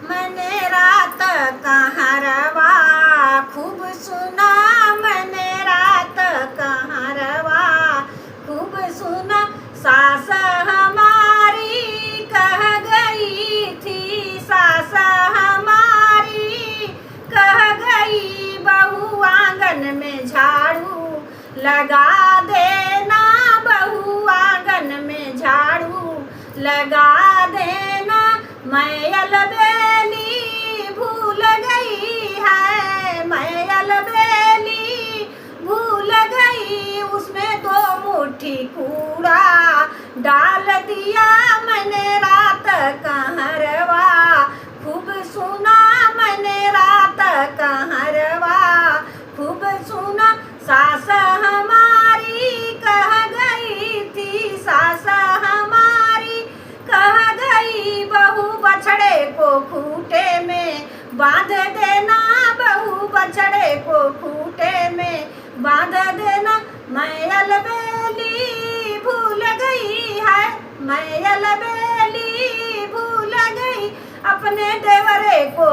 मैंने रात कहाँ रवा, खूब सुना मैंने रात कहाँ रवा, खूब सुना। सास हमारी कह गई थी, सास हमारी कह गई, बहू आंगन में झाड़ू लगा देना, बहू आंगन में झाड़ू लगा देना। मैं अलबेली भूल गई है, मैं अलबेली भूल गई, उसमें 2 मुट्ठी कूड़ा डाल दिया मैंने रात कहाँ रवा, खूब सुना मैंने रात कहाँ रवा, खूब सुना। सास हमारी कह गई थी, सास हमारी कह गई, बहू बछड़े को खूंटे में बांध देना, बहू बछड़े को खूंटे में बांध देना। मैं अलबेली भूल गई है, मैं अलबेली भूल गई, अपने देवरे को